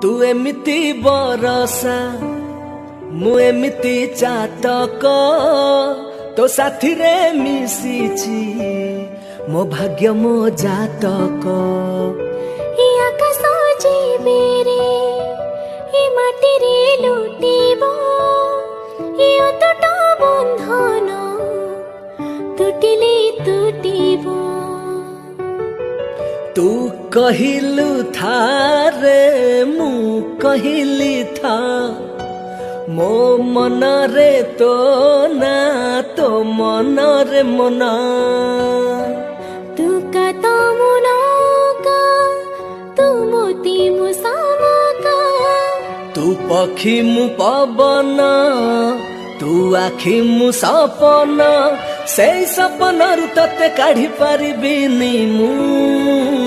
तू एमिति बरसा मु एमिति चातक तो साथी रे मिशिची मो भाग्य मो जातक आकाश जीवेरे माटी रे लुटिबो अतट बंधन तुटिले तुटिबो तू कहिलु था रे मु कहिली था मो मन रे तो ना तो मन रे मना तू का तो मुना का तू मोती मुसामका तू पक्षी मु पवन तू आखि मु सपन से सपन तते काढ़ी पारिबिनी मु।